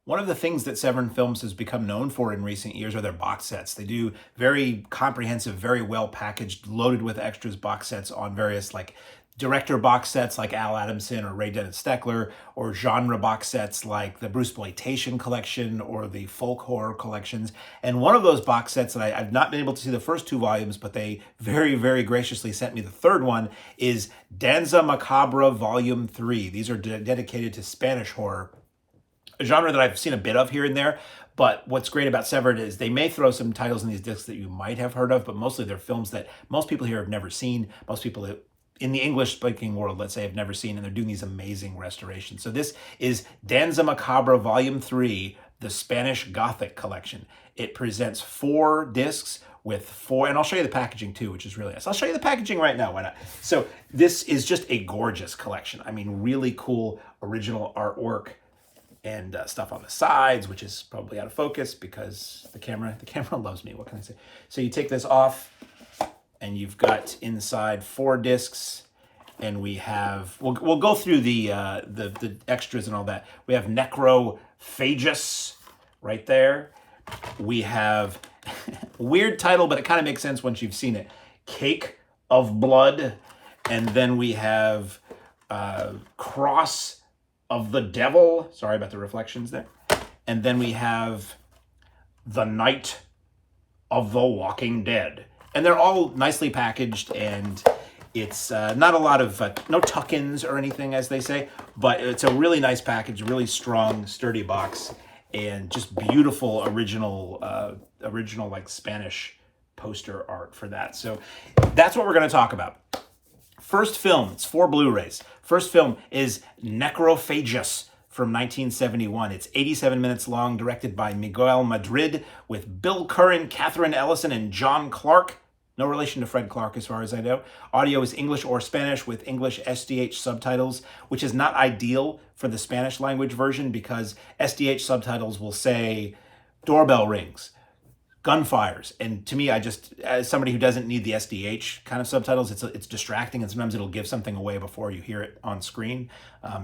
One of the things that Severin Films has become known for in recent years are their box sets. They do very comprehensive, very well packaged, loaded with extras box sets on various like director box sets like Al Adamson or Ray Dennis Steckler, or genre box sets like the Bruceploitation collection or the folk horror collections. And one of those box sets that I've not been able to see the first two volumes, but they very, very graciously sent me the third one, is Danza Macabra Volume 3. These are dedicated to Spanish horror, a genre that I've seen a bit of here and there. But what's great about Severin is they may throw some titles in these discs that you might have heard of, but mostly they're films that most people here have never seen. Most people in the English-speaking world, let's say, have never seen, and they're doing these amazing restorations. So this is Danza Macabra Volume 3, the Spanish Gothic collection. It presents 4 discs with 4, and I'll show you the packaging too, which is really nice. I'll show you the packaging right now, why not? So this is just a gorgeous collection. I mean, really cool original artwork and stuff on the sides, which is probably out of focus because the camera loves me. What can I say? So you take this off, and you've got inside 4 discs, and we have we'll go through the extras and all that. We have Necrophagus right there. We have weird title, but it kind of makes sense once you've seen it. Cake of Blood, and then we have Cross of the Devil. Sorry about the reflections there. And then we have The Night of the Walking Dead. And they're all nicely packaged, and it's not a lot of, no tuck-ins or anything, as they say, but it's a really nice package, really strong, sturdy box, and just beautiful original like Spanish poster art for that. So that's what we're going to talk about. First film, it's 4 Blu-rays. First film is Necrophagus from 1971. It's 87 minutes long, directed by Miguel Madrid, with Bill Curran, Catherine Ellison, and John Clark. No relation to Fred Clark, as far as I know. Audio is English or Spanish with English SDH subtitles, which is not ideal for the Spanish language version because SDH subtitles will say doorbell rings, gunfires, and to me, I just, as somebody who doesn't need the SDH kind of subtitles, it's distracting, and sometimes it'll give something away before you hear it on screen.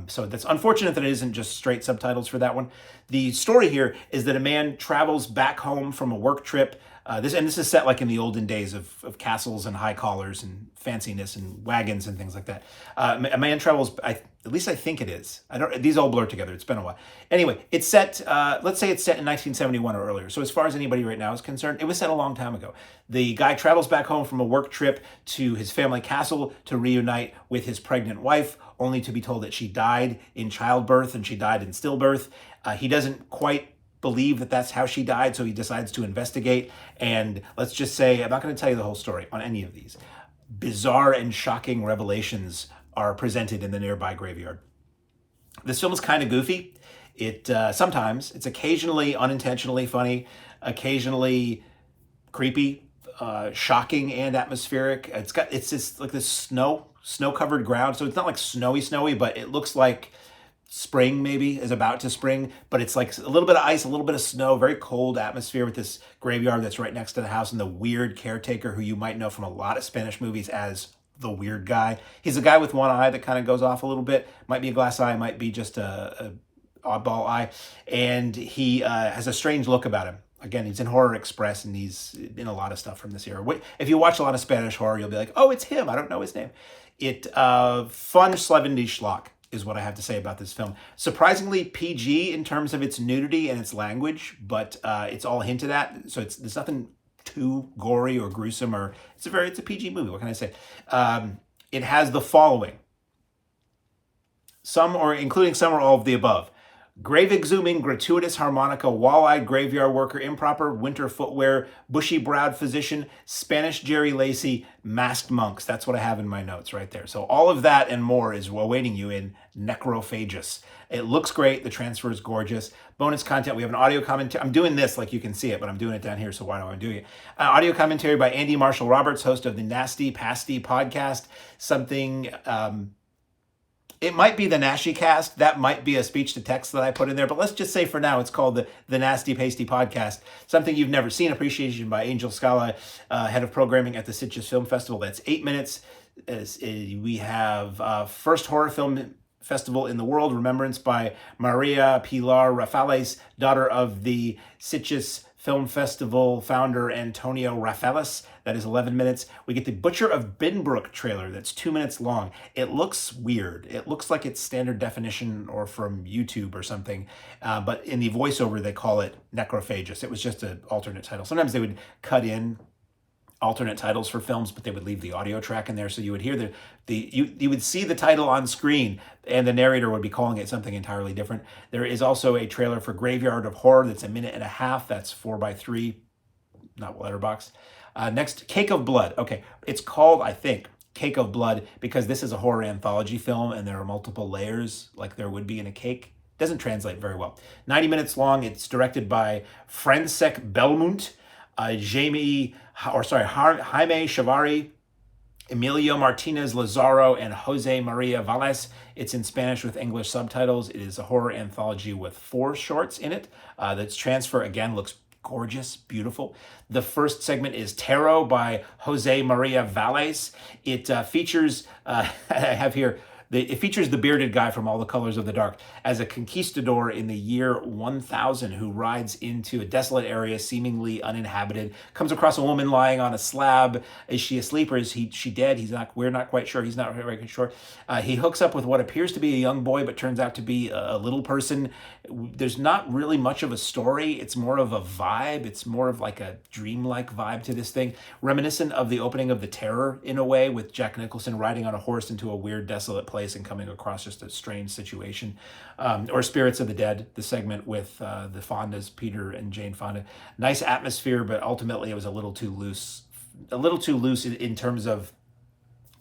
So that's unfortunate that it isn't just straight subtitles for that one. The story here is that a man travels back home from a work trip. This is set like in the olden days of castles and high collars and fanciness and wagons and things like that. A man travels, at least I think it is. These all blur together. It's been a while. Anyway, it's set, let's say it's set in 1971 or earlier. So as far as anybody right now is concerned, it was set a long time ago. The guy travels back home from a work trip to his family castle to reunite with his pregnant wife, only to be told that she died in childbirth and she died in stillbirth. He doesn't quite believe that that's how she died, so he decides to investigate. And let's just say, I'm not going to tell you the whole story on any of these. Bizarre and shocking revelations are presented in the nearby graveyard. This film is kind of goofy. Sometimes it's occasionally unintentionally funny, occasionally creepy, shocking, and atmospheric. It's just like this snow-covered ground, so it's not like snowy, but it looks like spring maybe is about to spring, but it's like a little bit of ice, a little bit of snow, very cold atmosphere with this graveyard that's right next to the house, and the weird caretaker who you might know from a lot of Spanish movies as the weird guy. He's a guy with one eye that kind of goes off a little bit. Might be a glass eye, might be just a oddball eye. And he has a strange look about him. Again, he's in Horror Express, and he's in a lot of stuff from this era. If you watch a lot of Spanish horror, you'll be like, oh, it's him. I don't know his name. Fun 70s schlock is what I have to say about this film. Surprisingly PG in terms of its nudity and its language, but it's all hinted at, so there's nothing too gory or gruesome, or it's a PG movie. What can I say? It has the following: including some or all of the above. Grave-exhuming, gratuitous harmonica, wall-eyed graveyard worker, improper winter footwear, bushy-browed physician, Spanish Jerry Lacey, masked monks. That's what I have in my notes right there. So all of that and more is awaiting you in Necrophagus. It looks great. The transfer is gorgeous. Bonus content, we have an audio commentary. I'm doing this like you can see it, but I'm doing it down here, so why am I doing it? Audio commentary by Andy Marshall Roberts, host of the Nasty Pasty podcast. It might be the Nashi Cast. That might be a speech to text that I put in there. But let's just say for now, it's called the Nasty Pasty Podcast. Something you've never seen. Appreciation by Angel Scala, head of programming at the Sitges Film Festival. That's 8 minutes. We have first horror film festival in the world, Remembrance by Maria Pilar Rafales, daughter of the Sitges Film Festival founder Antonio Rafales. That is 11 minutes. We get the Butcher of Binbrook trailer that's 2 minutes long. It looks weird. It looks like it's standard definition or from YouTube or something. But in the voiceover, they call it Necrophagus. It was just an alternate title. Sometimes they would cut in alternate titles for films, but they would leave the audio track in there, so you would hear you would see the title on screen, and the narrator would be calling it something entirely different. There is also a trailer for Graveyard of Horror that's 1.5 minutes. That's 4:3, not letterbox. Next, Cake of Blood. Okay, it's called, I think, Cake of Blood because this is a horror anthology film, and there are multiple layers, like there would be in a cake. Doesn't translate very well. 90 minutes long. It's directed by Francesc Belmunt, Jaime Chavarri, Emilio Martinez Lazaro, and Jose Maria Valles. It's in Spanish with English subtitles. It is a horror anthology with 4 shorts in it. That's transfer, again, looks gorgeous, beautiful. The first segment is Tarot by Jose Maria Valles. It features, I have here, it features the bearded guy from All the Colors of the Dark as a conquistador in the year 1000 who rides into a desolate area, seemingly uninhabited, comes across a woman lying on a slab. Is she asleep or is she dead? We're not quite sure. He's not very sure. He hooks up with what appears to be a young boy, but turns out to be a little person. There's not really much of a story. It's more of a vibe. It's more of like a dreamlike vibe to this thing, reminiscent of the opening of The Terror in a way, with Jack Nicholson riding on a horse into a weird, desolate place and coming across just a strange situation. Or Spirits of the Dead, the segment with the Fondas, Peter and Jane Fonda. Nice atmosphere, but ultimately it was a little too loose. In terms of,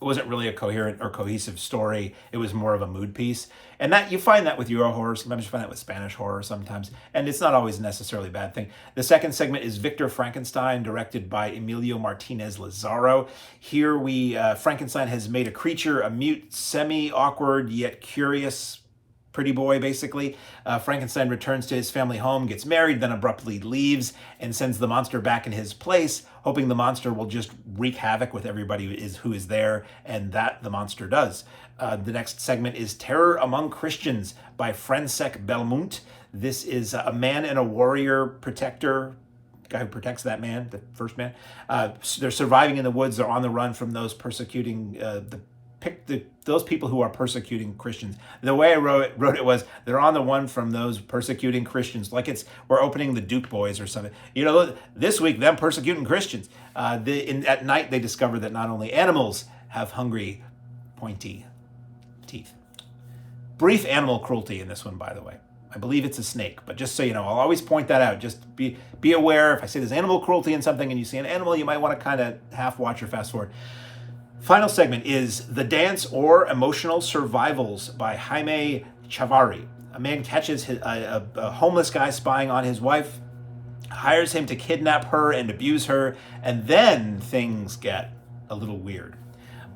it wasn't really a coherent or cohesive story. It was more of a mood piece. And that you find that with Euro horror, sometimes you find that with Spanish horror sometimes, and it's not always necessarily a bad thing. The second segment is Victor Frankenstein, directed by Emilio Martinez Lazaro. Here Frankenstein has made a creature, a mute, semi-awkward yet curious pretty boy, basically. Frankenstein returns to his family home, gets married, then abruptly leaves and sends the monster back in his place, hoping the monster will just wreak havoc with everybody who is there, and that the monster does. The next segment is Terror Among Christians by Francesc Belmunt. This is a man and a warrior protector, guy who protects that man, the first man. They're surviving in the woods. They're on the run from those persecuting those people who are persecuting Christians. The way I wrote it was, they're on the one from those persecuting Christians, like we're opening the Duke Boys or something. This week, them persecuting Christians. At night, they discover that not only animals have hungry, pointy teeth. Brief animal cruelty in this one, by the way. I believe it's a snake, but just so you know, I'll always point that out. Just be aware, if I say there's animal cruelty in something and you see an animal, you might want to kind of half watch or fast forward. Final segment is The Dance or Emotional Survivals by Jaime Chavarri. A man catches a homeless guy spying on his wife, hires him to kidnap her and abuse her, and then things get a little weird.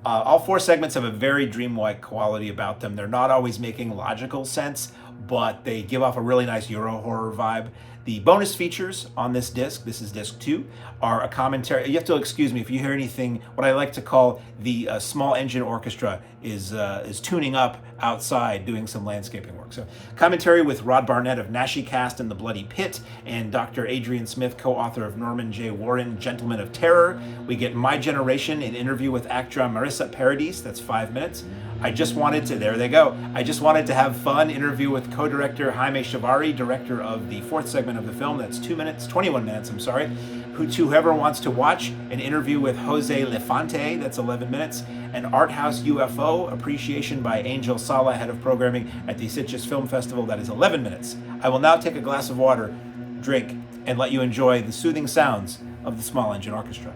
All 4 segments have a very dreamlike quality about them. They're not always making logical sense, but they give off a really nice Euro horror vibe. The bonus features on this disc, this is disc 2, are a commentary. You have to excuse me if you hear anything, what I like to call the small engine orchestra is tuning up outside doing some landscaping work. So commentary with Rod Barnett of Nashi Cast and The Bloody Pit, and Dr. Adrian Smith, co-author of Norman J. Warren, Gentleman of Terror. We get My Generation, an interview with actor Marissa Paradis, that's 5 minutes. I just wanted to have fun. Interview with co-director Jaime Chavarri, director of the 4th segment of the film. That's 21 minutes, I'm sorry. Whoever wants to watch, an interview with Jose Lefante, that's 11 minutes. An art house UFO appreciation by Angel Sala, head of programming at the Sitges Film Festival, that is 11 minutes. I will now take a glass of water, drink, and let you enjoy the soothing sounds of the small engine orchestra.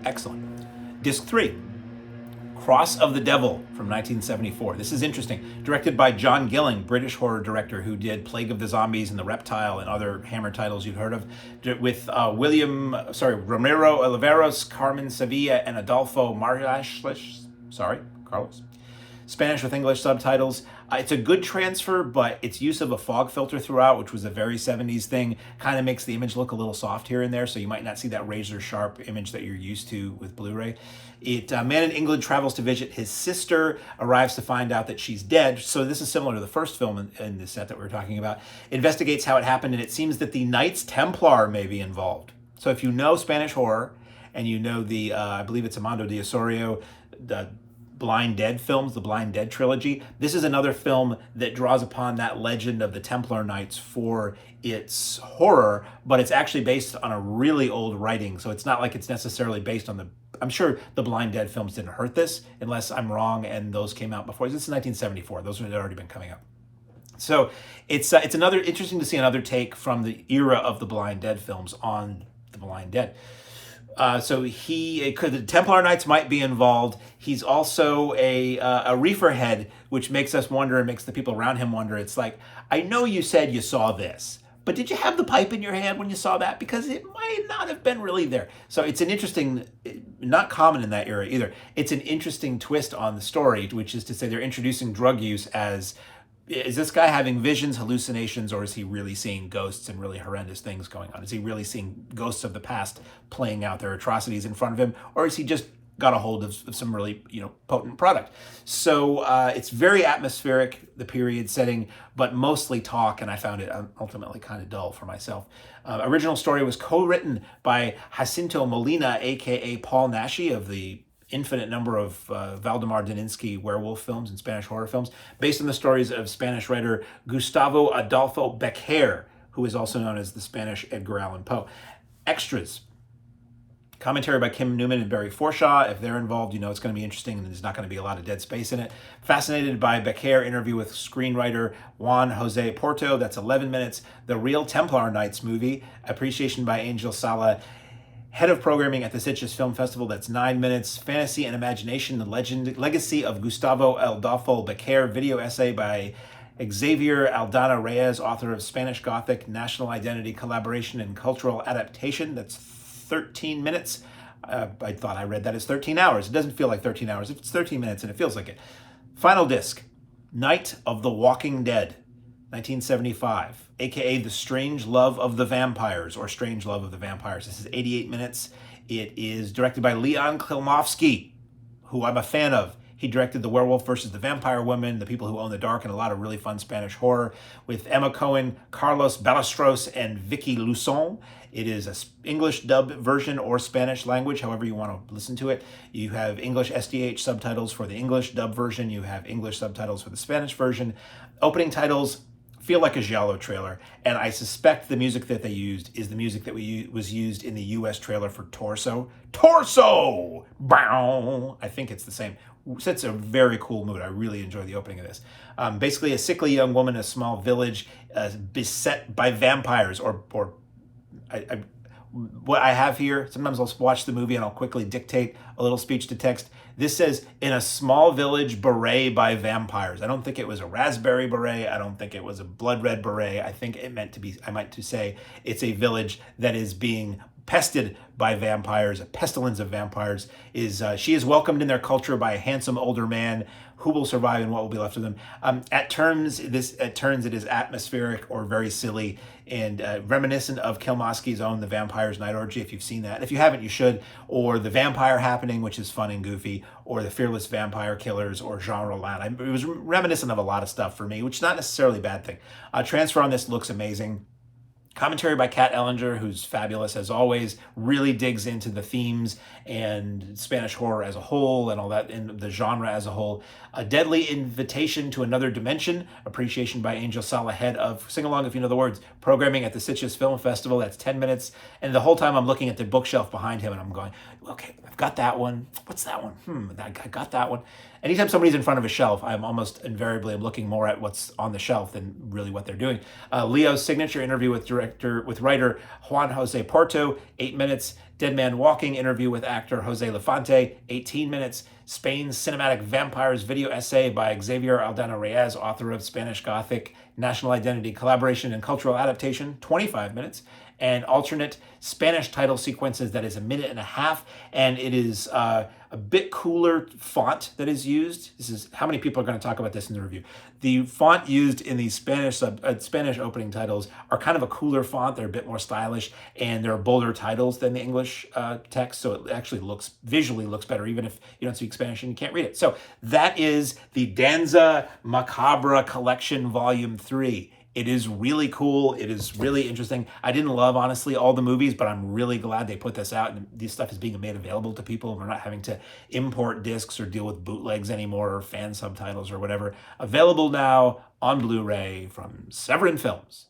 Excellent. Disc 3, Cross of the Devil from 1974. This is interesting. Directed by John Gilling, British horror director who did Plague of the Zombies and The Reptile and other Hammer titles you've heard of, with Ramiro Oliveros, Carmen Sevilla, and Adolfo Marlash. Carlos. Spanish with English subtitles. It's a good transfer, but its use of a fog filter throughout, which was a very 70s thing, kind of makes the image look a little soft here and there, so you might not see that razor sharp image that you're used to with Blu-ray. Man in England travels to visit his sister, arrives to find out that she's dead, so this is similar to the first film in the set that we were talking about. Investigates how it happened, and it seems that the Knights Templar may be involved. So if you know Spanish horror, and you know the, I believe it's Armando de Osorio, the Blind Dead films, the Blind Dead trilogy. This is another film that draws upon that legend of the Templar Knights for its horror, but it's actually based on a really old writing. So it's not like it's necessarily based on the, I'm sure the Blind Dead films didn't hurt this, unless I'm wrong and those came out before. This is 1974. Those had already been coming out. So it's another, interesting to see another take from the era of the Blind Dead films on the Blind Dead. So the Templar Knights might be involved. He's also a reefer head, which makes us wonder and makes the people around him wonder. It's like, I know you said you saw this, but did you have the pipe in your hand when you saw that? Because it might not have been really there. So it's an interesting, not common in that era either. It's an interesting twist on the story, which is to say they're introducing drug use as, is this guy having visions, hallucinations, or is he really seeing ghosts and really horrendous things going on? Is he really seeing ghosts of the past playing out their atrocities in front of him? Or is he just got a hold of some really, potent product? So it's very atmospheric, the period setting, but mostly talk, and I found it ultimately kind of dull for myself. Original story was co-written by Jacinto Molina, a.k.a. Paul Naschy of the infinite number of Valdemar Daninsky werewolf films and Spanish horror films, based on the stories of Spanish writer Gustavo Adolfo Becker, who is also known as the Spanish Edgar Allan Poe. Extras. Commentary by Kim Newman and Barry Forshaw. If they're involved, you know it's going to be interesting and there's not going to be a lot of dead space in it. Fascinated by Becker, interview with screenwriter Juan Jose Porto. That's 11 minutes. The Real Templar Knights movie. Appreciation by Angel Sala. Head of programming at the Sitges Film Festival, that's 9 minutes. Fantasy and Imagination, the Legacy of Gustavo Adolfo Becker, video essay by Xavier Aldana Reyes, author of Spanish Gothic, National Identity, Collaboration, and Cultural Adaptation. That's 13 minutes. I thought I read that as 13 hours. It doesn't feel like 13 hours. It's 13 minutes, and it feels like it. Final disc, Night of the Walking Dead, 1975, aka The Strange Love of the Vampires, or Strange Love of the Vampires. This is 88 minutes. It is directed by Leon Klimovsky, who I'm a fan of. He directed The Werewolf versus the Vampire Woman, The People Who Own the Dark, and a lot of really fun Spanish horror with Emma Cohen, Carlos Ballesteros, and Vicky Luson. It is an English dub version or Spanish language, however you want to listen to it. You have English SDH subtitles for the English dub version. You have English subtitles for the Spanish version. Opening titles feel like a giallo trailer, and I suspect the music that they used is the music that was used in the U.S. trailer for Torso. Torso! Bow! I think it's the same. Sets a very cool mood. I really enjoy the opening of this. Basically, a sickly young woman in a small village beset by vampires, what I have here, sometimes I'll watch the movie and I'll quickly dictate a little speech to text. This says, in a small village beret by vampires. I don't think it was a raspberry beret. I don't think it was a blood red beret. I think it meant to be, I meant to say, it's a village that is being pested by vampires, a pestilence of vampires. She is welcomed in their culture by a handsome older man who will survive and what will be left of them. At turns, it is atmospheric or very silly and reminiscent of Kilmosky's own The Vampire's Night Orgy, if you've seen that. If you haven't, you should. Or The Vampire Happening, which is fun and goofy, or The Fearless Vampire Killers, or Genre Land. It was reminiscent of a lot of stuff for me, which is not necessarily a bad thing. Transfer on this looks amazing. Commentary by Kat Ellinger, who's fabulous as always, really digs into the themes and Spanish horror as a whole and all that, and the genre as a whole. A Deadly Invitation to Another Dimension, appreciation by Angel Sala, head of, sing along if you know the words, programming at the Sitges Film Festival. That's 10 minutes. And the whole time I'm looking at the bookshelf behind him and I'm going, okay, I've got that one. What's that one? I got that one. Anytime somebody's in front of a shelf, I'm almost invariably looking more at what's on the shelf than really what they're doing. Leo's signature interview with writer Juan Jose Porto, 8 minutes. Dead Man Walking interview with actor Jose Lefante, 18 minutes. Spain's Cinematic Vampires video essay by Xavier Aldana Reyes, author of Spanish Gothic, National Identity, Collaboration, and Cultural Adaptation, 25 minutes. And alternate Spanish title sequences that is 1.5 minutes, and it is a bit cooler font that is used. This is how many people are going to talk about this in the review. The font used in the Spanish opening titles are kind of a cooler font. They're a bit more stylish, and there are bolder titles than the English text, so it actually visually looks better, even if you don't speak Spanish and you can't read it. So that is the Danza Macabra Collection Volume 3. It is really cool. It is really interesting. I didn't love, honestly, all the movies, but I'm really glad they put this out and this stuff is being made available to people and we're not having to import discs or deal with bootlegs anymore or fan subtitles or whatever. Available now on Blu-ray from Severin Films.